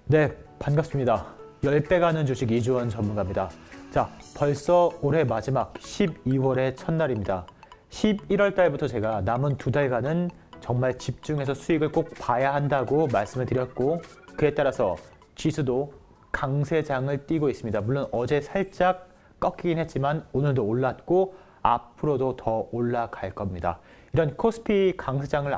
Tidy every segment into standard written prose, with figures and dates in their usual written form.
네, 반갑습니다. 10배 가는 주식 이주원 전문가입니다. 자, 벌써 올해 마지막 12월의 첫날입니다. 11월 달부터 제가 남은 2달간은 정말 집중해서 수익을 꼭 봐야 한다고 말씀을 드렸고, 그에 따라서 지수도 강세장을 띠고 있습니다. 물론 어제 살짝 꺾이긴 했지만 오늘도 올랐고 앞으로도 더 올라갈 겁니다. 이런 코스피 강세장을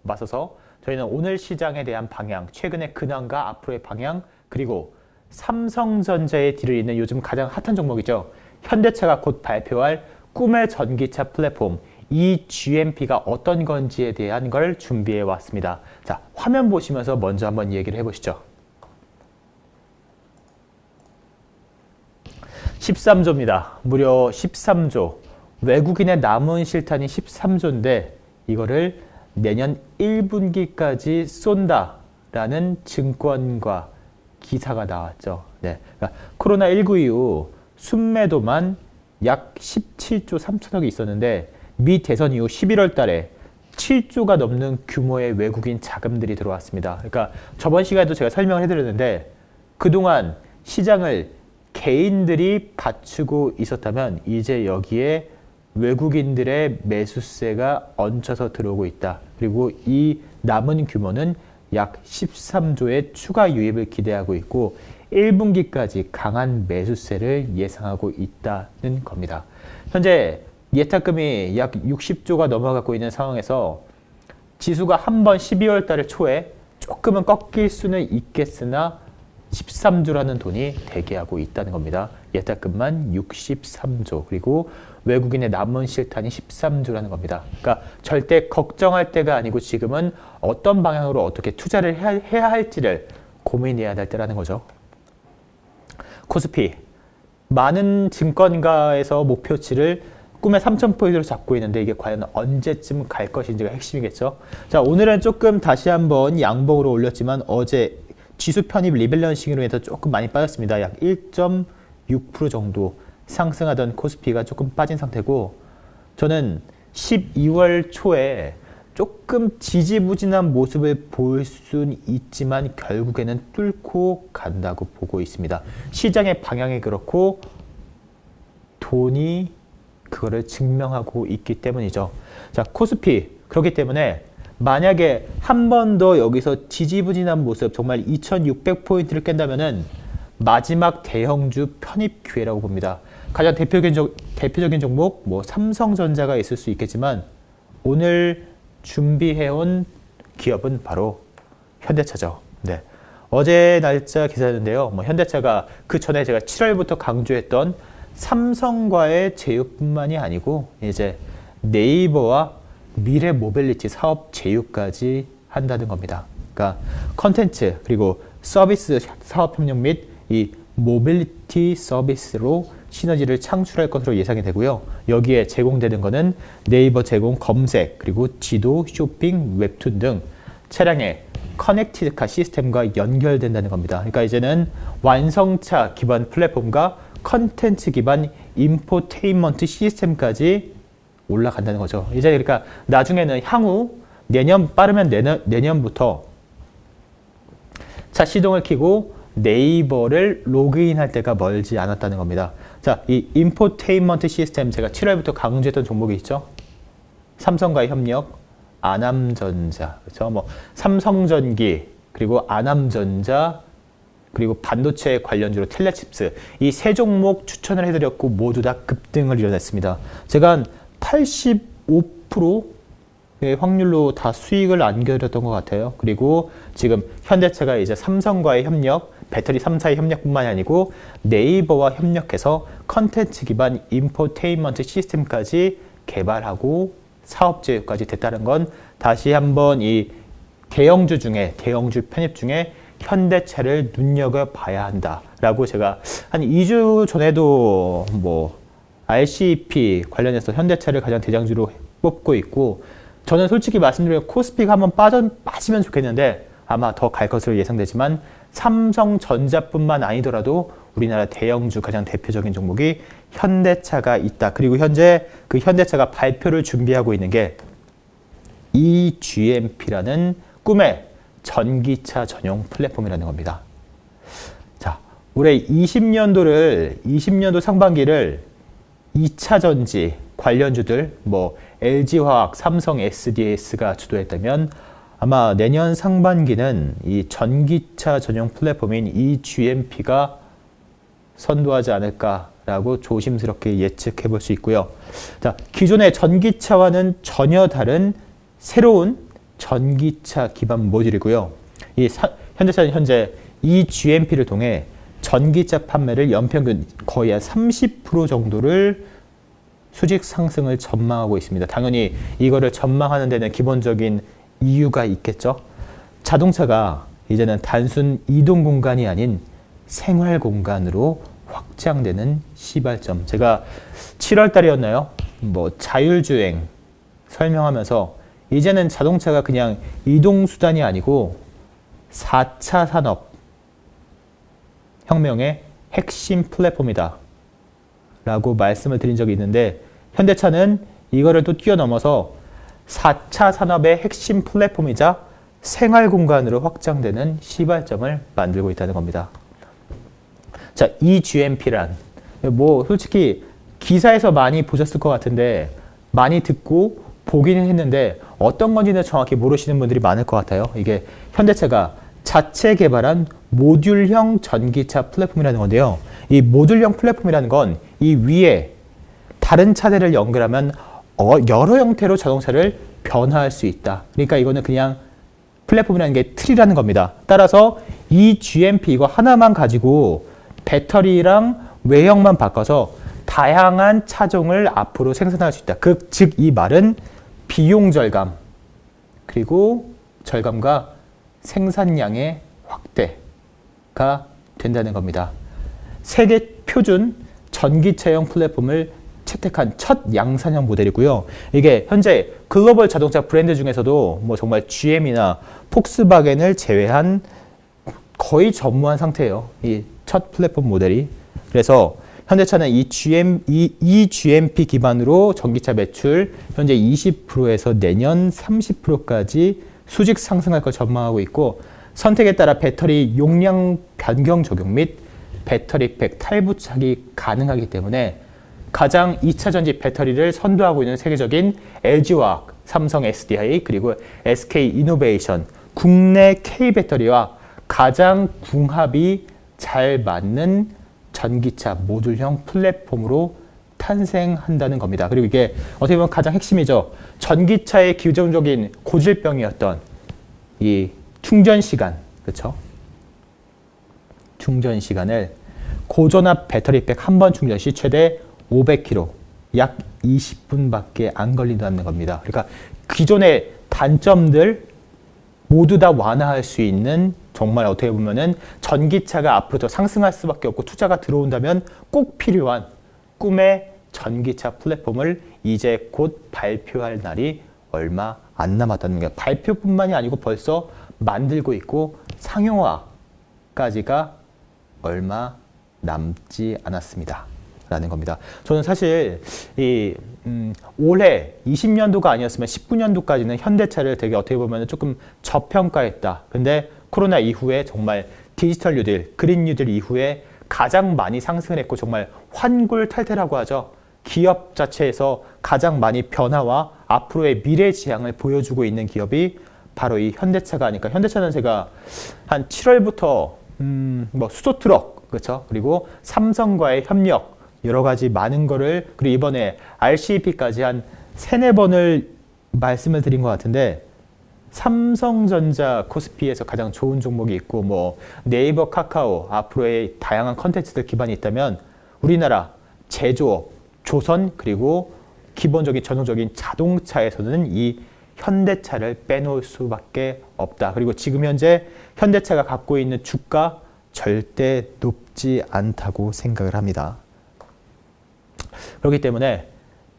맞서서 저희는 오늘 시장에 대한 방향, 최근의 근황과 앞으로의 방향, 그리고 삼성전자의 뒤를 잇는 요즘 가장 핫한 종목이죠. 현대차가 곧 발표할 꿈의 전기차 플랫폼 eGMP가 어떤 건지에 대한 걸 준비해 왔습니다. 자, 화면 보시면서 먼저 한번 얘기를 해보시죠. 13조입니다. 무려 13조. 외국인의 남은 실탄이 13조인데 이거를 내년 1분기까지 쏜다라는 증권과 기사가 나왔죠. 네. 그러니까 코로나19 이후 순매도만 약 17조 3천억이 있었는데 미 대선 이후 11월 달에 7조가 넘는 규모의 외국인 자금들이 들어왔습니다. 그러니까 저번 시간에도 제가 설명을 해드렸는데 그동안 시장을 개인들이 받치고 있었다면 이제 여기에 외국인들의 매수세가 얹혀서 들어오고 있다. 그리고 이 남은 규모는 약 13조의 추가 유입을 기대하고 있고 1분기까지 강한 매수세를 예상하고 있다는 겁니다. 현재 예탁금이 약 60조가 넘어가고 있는 상황에서 지수가 한번 12월 달 초에 조금은 꺾일 수는 있겠으나 13조라는 돈이 대기하고 있다는 겁니다. 예탁금만 63조 그리고 외국인의 남은 실탄이 13조라는 겁니다. 그러니까 절대 걱정할 때가 아니고 지금은 어떤 방향으로 어떻게 투자를 해야 할지를 고민해야 될 때라는 거죠. 코스피 많은 증권가에서 목표치를 꿈의 3,000포인트로 잡고 있는데 이게 과연 언제쯤 갈 것인지가 핵심이겠죠. 자, 오늘은 조금 다시 한번 양봉으로 올렸지만 어제 지수 편입 리밸런싱으로 해서 조금 많이 빠졌습니다. 약 1.6% 정도 상승하던 코스피가 조금 빠진 상태고 저는 12월 초에 조금 지지부진한 모습을 보일 수는 있지만 결국에는 뚫고 간다고 보고 있습니다. 시장의 방향이 그렇고 돈이 그거를 증명하고 있기 때문이죠. 자, 코스피 그렇기 때문에 만약에 한 번 더 여기서 지지부진한 모습 정말 2600포인트를 깬다면은 마지막 대형주 편입 기회라고 봅니다. 가장 대표적인 종목 뭐 삼성전자가 있을 수 있겠지만 오늘 준비해온 기업은 바로 현대차죠. 네. 어제 날짜 기사였는데요. 뭐 현대차가 그 전에 제가 7월부터 강조했던 삼성과의 제휴뿐만이 아니고 이제 네이버와 미래 모빌리티 사업 제휴까지 한다는 겁니다. 그러니까 컨텐츠 그리고 서비스 사업 협력 및 이 모빌리티 서비스로 시너지를 창출할 것으로 예상이 되고요. 여기에 제공되는 것은 네이버 제공 검색 그리고 지도, 쇼핑, 웹툰 등 차량의 커넥티드카 시스템과 연결된다는 겁니다. 그러니까 이제는 완성차 기반 플랫폼과 컨텐츠 기반 인포테인먼트 시스템까지 올라간다는 거죠. 이제 그러니까 나중에는 향후 빠르면 내년부터 차 시동을 켜고 네이버를 로그인할 때가 멀지 않았다는 겁니다. 자, 이 인포테인먼트 시스템 제가 7월부터 강조했던 종목이 있죠. 삼성과의 협력, 아남전자, 그렇죠? 뭐 삼성전기 그리고 아남전자 그리고 반도체 관련주로 텔레칩스 이 세 종목 추천을 해드렸고 모두 다 급등을 이뤄냈습니다. 제가 한 85%의 확률로 다 수익을 안겨드렸던 것 같아요. 그리고 지금 현대차가 이제 삼성과의 협력, 배터리 3사의 협력뿐만이 아니고 네이버와 협력해서 컨텐츠 기반 인포테인먼트 시스템까지 개발하고 사업 제휴까지 됐다는 건 다시 한번 이 대형주 편입 중에 현대차를 눈여겨봐야 한다라고 제가 한 2주 전에도 뭐 RCEP 관련해서 현대차를 가장 대장주로 뽑고 있고 저는 솔직히 말씀드리면 코스피가 한번 빠지면 좋겠는데 아마 더 갈 것으로 예상되지만 삼성전자뿐만 아니더라도 우리나라 대형주 가장 대표적인 종목이 현대차가 있다. 그리고 현재 그 현대차가 발표를 준비하고 있는 게 eGMP라는 꿈의 전기차 전용 플랫폼이라는 겁니다. 자, 올해 20년도 상반기를 2차 전지 관련주들, 뭐 LG화학, 삼성 SDS가 주도했다면 아마 내년 상반기는 이 전기차 전용 플랫폼인 eGMP가 선도하지 않을까라고 조심스럽게 예측해 볼 수 있고요. 자, 기존의 전기차와는 전혀 다른 새로운 전기차 기반 모듈이고요. 현대차는 현재 eGMP를 통해 전기차 판매를 연평균 거의 한 30% 정도를 수직 상승을 전망하고 있습니다. 당연히 이거를 전망하는 데는 기본적인 이유가 있겠죠. 자동차가 이제는 단순 이동 공간이 아닌 생활 공간으로 확장되는 시발점. 제가 7월 달이었나요? 뭐 자율주행 설명하면서 이제는 자동차가 그냥 이동수단이 아니고 4차 산업 혁명의 핵심 플랫폼이다 라고 말씀을 드린 적이 있는데, 현대차는 이거를 또 뛰어넘어서 4차 산업의 핵심 플랫폼이자 생활 공간으로 확장되는 시발점을 만들고 있다는 겁니다. 자, eGMP란 뭐 솔직히 기사에서 많이 보셨을 것 같은데, 많이 듣고 보기는 했는데 어떤 건지는 정확히 모르시는 분들이 많을 것 같아요. 이게 현대차가 자체 개발한 모듈형 전기차 플랫폼이라는 건데요. 이 모듈형 플랫폼이라는 건 이 위에 다른 차들을 연결하면 여러 형태로 자동차를 변화할 수 있다. 그러니까 이거는 그냥 플랫폼이라는 게 틀이라는 겁니다. 따라서 eGMP 이거 하나만 가지고 배터리랑 외형만 바꿔서 다양한 차종을 앞으로 생산할 수 있다. 즉 이 말은 비용 절감, 그리고 절감과 생산량의 확대가 된다는 겁니다. 세계 표준 전기차용 플랫폼을 채택한 첫 양산형 모델이고요. 이게 현재 글로벌 자동차 브랜드 중에서도 뭐 정말 GM이나 폭스바겐을 제외한 거의 전무한 상태예요. 이 첫 플랫폼 모델이. 그래서 현대차는 eGMP 기반으로 전기차 매출 현재 20%에서 내년 30%까지 수직 상승할 걸 전망하고 있고, 선택에 따라 배터리 용량 변경 적용 및 배터리팩 탈부착이 가능하기 때문에 가장 2차 전지 배터리를 선도하고 있는 세계적인 LG화학, 삼성 SDI, 그리고 SK이노베이션, 국내 K배터리와 가장 궁합이 잘 맞는 전기차 모듈형 플랫폼으로 탄생한다는 겁니다. 그리고 이게 어떻게 보면 가장 핵심이죠. 전기차의 기존적인 고질병이었던 이 충전 시간, 그렇죠? 충전 시간을 고전압 배터리팩 한 번 충전 시 최대 500km, 약 20분밖에 안 걸린다는 겁니다. 그러니까 기존의 단점들 모두 다 완화할 수 있는, 정말 어떻게 보면은 전기차가 앞으로 더 상승할 수밖에 없고 투자가 들어온다면 꼭 필요한 꿈의 전기차 플랫폼을 이제 곧 발표할 날이 얼마 안 남았다는 게, 발표뿐만이 아니고 벌써 만들고 있고 상용화까지가 얼마 남지 않았습니다 라는 겁니다. 저는 사실 올해 20년도가 아니었으면 19년도까지는 현대차를 되게 어떻게 보면 조금 저평가했다. 근데 코로나 이후에 정말 디지털 뉴딜, 그린 뉴딜 이후에 가장 많이 상승을 했고, 정말 환골탈태라고 하죠. 기업 자체에서 가장 많이 변화와 앞으로의 미래 지향을 보여주고 있는 기업이 바로 이 현대차가 아닐까. 현대차는 제가 한 7월부터 뭐 수소트럭, 그렇죠? 그리고 삼성과의 협력, 여러 가지 많은 거를, 그리고 이번에 RCEP까지 한 3-4번을 말씀을 드린 것 같은데, 삼성전자 코스피에서 가장 좋은 종목이 있고, 뭐 네이버, 카카오, 앞으로의 다양한 컨텐츠들 기반이 있다면 우리나라 제조업, 조선, 그리고 기본적인 전통적인 자동차에서는 이 현대차를 빼놓을 수밖에 없다. 그리고 지금 현재 현대차가 갖고 있는 주가 절대 높지 않다고 생각을 합니다. 그렇기 때문에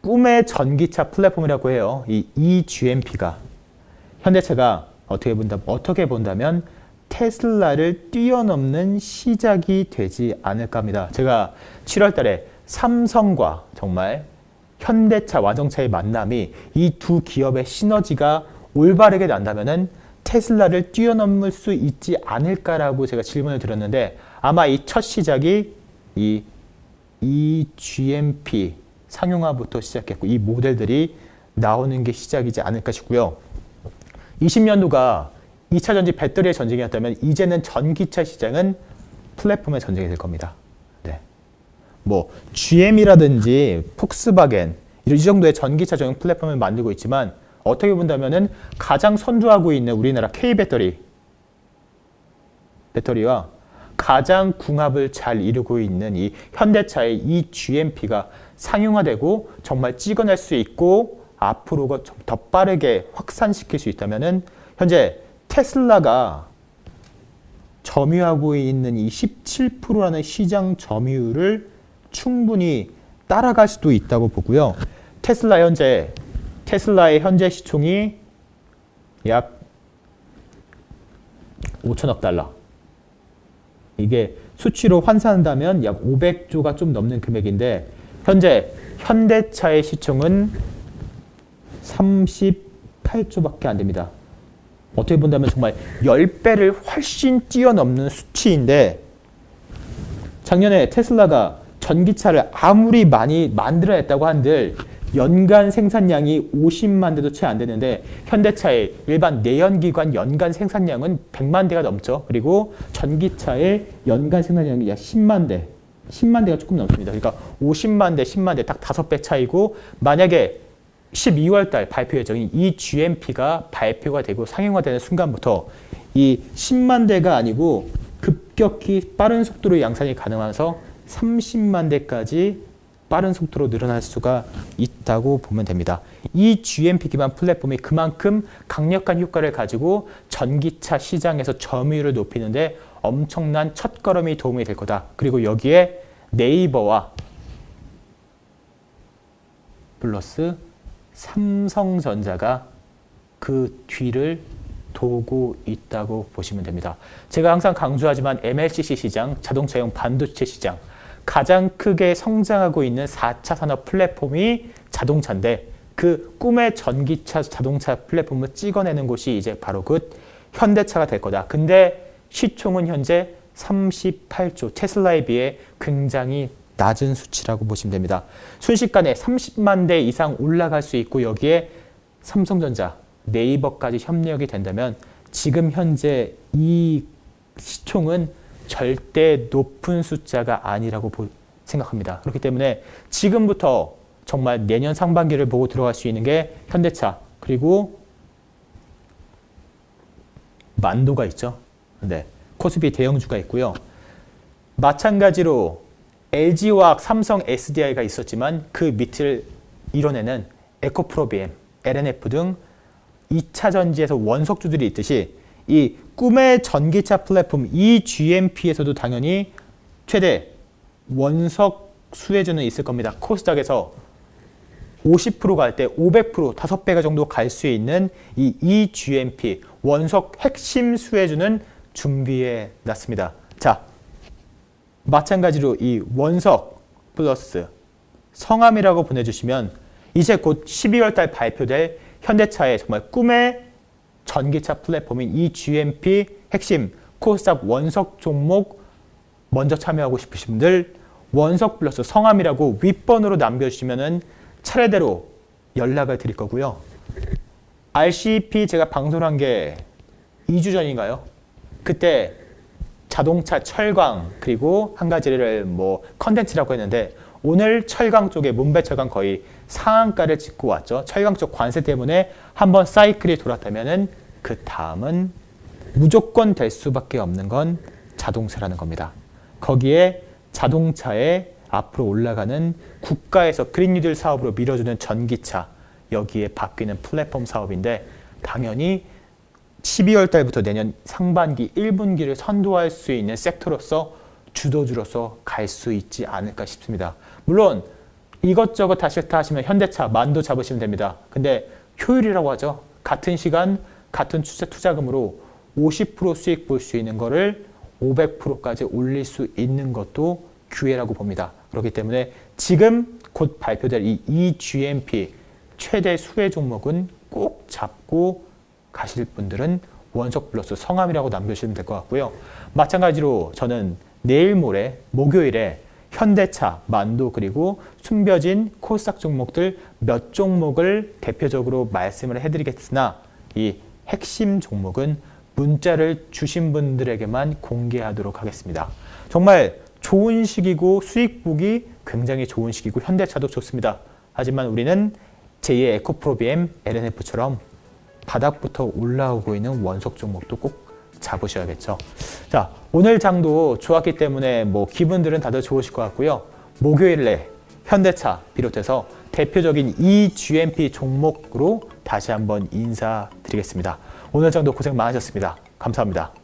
꿈의 전기차 플랫폼이라고 해요. 이 eGMP가 현대차가 어떻게 본다면 테슬라를 뛰어넘는 시작이 되지 않을까 합니다. 제가 7월 달에 삼성과 정말 현대차, 와정차의 만남이 이 두 기업의 시너지가 올바르게 난다면은 테슬라를 뛰어넘을 수 있지 않을까라고 제가 질문을 드렸는데 아마 이 첫 시작이 이 GMP 상용화부터 시작했고 이 모델들이 나오는 게 시작이지 않을까 싶고요. 20년도가 2차 전지 배터리의 전쟁이었다면 이제는 전기차 시장은 플랫폼의 전쟁이 될 겁니다. 네. 뭐 GM이라든지 폭스바겐 이 정도의 전기차 전용 플랫폼을 만들고 있지만 어떻게 본다면은 가장 선두하고 있는 우리나라 K배터리와 가장 궁합을 잘 이루고 있는 이 현대차의 이 GMP가 상용화되고 정말 찍어낼 수 있고 앞으로가 좀 더 빠르게 확산시킬 수 있다면은 현재 테슬라가 점유하고 있는 이 17%라는 시장 점유율을 충분히 따라갈 수도 있다고 보고요. 테슬라의 현재 시총이 약 5천억 달러. 이게 수치로 환산한다면 약 500조가 좀 넘는 금액인데 현재 현대차의 시총은 38조밖에 안 됩니다. 어떻게 본다면 정말 10배를 훨씬 뛰어넘는 수치인데 작년에 테슬라가 전기차를 아무리 많이 만들어냈다고 한들 연간 생산량이 50만 대도 채 안 되는데 현대차의 일반 내연기관 연간 생산량은 100만 대가 넘죠. 그리고 전기차의 연간 생산량이 약 10만 대, 10만 대가 조금 넘습니다. 그러니까 50만 대, 10만 대 딱 5배 차이고 만약에 12월 달 발표 예정인 이 GMP가 발표가 되고 상용화되는 순간부터 이 10만 대가 아니고 급격히 빠른 속도로 양산이 가능해서 30만 대까지 빠른 속도로 늘어날 수가 있다고 보면 됩니다. 이 GMP 기반 플랫폼이 그만큼 강력한 효과를 가지고 전기차 시장에서 점유율을 높이는데 엄청난 첫걸음이 도움이 될 거다. 그리고 여기에 네이버와 플러스 삼성전자가 그 뒤를 도고 있다고 보시면 됩니다. 제가 항상 강조하지만 MLCC 시장, 자동차용 반도체 시장, 가장 크게 성장하고 있는 4차 산업 플랫폼이 자동차인데 그 꿈의 전기차 자동차 플랫폼을 찍어내는 곳이 이제 바로 그 현대차가 될 거다. 근데 시총은 현재 38조, 테슬라에 비해 굉장히 낮은 수치라고 보시면 됩니다. 순식간에 30만 대 이상 올라갈 수 있고 여기에 삼성전자, 네이버까지 협력이 된다면 지금 현재 이 시총은 절대 높은 숫자가 아니라고 생각합니다. 그렇기 때문에 지금부터 정말 내년 상반기를 보고 들어갈 수 있는 게 현대차 그리고 만도가 있죠. 네, 코스피 대형주가 있고요. 마찬가지로 LG화학, 삼성 SDI가 있었지만 그 밑을 이뤄내는 에코프로비엠, LNF 등 2차 전지에서 원석주들이 있듯이 이 꿈의 전기차 플랫폼 이 GMP에서도 당연히 최대 원석 수혜주는 있을 겁니다. 코스닥에서 50% 갈 때 500%, 5배가 정도 갈 수 있는 이 GMP 원석 핵심 수혜주는 준비해 놨습니다. 자, 마찬가지로 이 원석 플러스 성함이라고 보내주시면 이제 곧 12월 달 발표될 현대차의 정말 꿈의 전기차 플랫폼인 이 GMP 핵심 코스닥 원석 종목 먼저 참여하고 싶으신 분들 원석 플러스 성함이라고 윗번호로 남겨주시면 차례대로 연락을 드릴 거고요. RCP 제가 방송한 게 2주 전인가요? 그때 자동차 철강 그리고 한 가지를 뭐 컨텐츠라고 했는데 오늘 철강 쪽에 문배철강 거의 상한가를 찍고 왔죠. 철강 쪽 관세 때문에 한번 사이클이 돌았다면은 그 다음은 무조건 될 수밖에 없는 건 자동차라는 겁니다. 거기에 자동차에 앞으로 올라가는 국가에서 그린 뉴딜 사업으로 밀어주는 전기차 여기에 바뀌는 플랫폼 사업인데 당연히 12월 달부터 내년 상반기 1분기를 선도할 수 있는 섹터로서 주도주로서 갈 수 있지 않을까 싶습니다. 물론 이것저것 다시 하시면 현대차, 만도 잡으시면 됩니다. 근데 효율이라고 하죠. 같은 시간, 같은 투자금으로 50% 수익 볼 수 있는 거를 500%까지 올릴 수 있는 것도 기회라고 봅니다. 그렇기 때문에 지금 곧 발표될 이 EGMP 최대 수혜 종목은 꼭 잡고 가실 분들은 원석 플러스 성함이라고 남겨주시면 될 것 같고요. 마찬가지로 저는 내일 모레 목요일에 현대차, 만도 그리고 숨겨진 코스닥 종목들 몇 종목을 대표적으로 말씀을 해드리겠으나 이 핵심 종목은 문자를 주신 분들에게만 공개하도록 하겠습니다. 정말 좋은 시기고 수익 보기 굉장히 좋은 시기고 현대차도 좋습니다. 하지만 우리는 제2의 에코프로비엠 LNF처럼 바닥부터 올라오고 있는 원석 종목도 꼭 잡으셔야겠죠. 자, 오늘 장도 좋았기 때문에 뭐 기분들은 다들 좋으실 것 같고요. 목요일에 현대차 비롯해서 대표적인 EGMP 종목으로 다시 한번 인사드리겠습니다. 오늘 장도 고생 많으셨습니다. 감사합니다.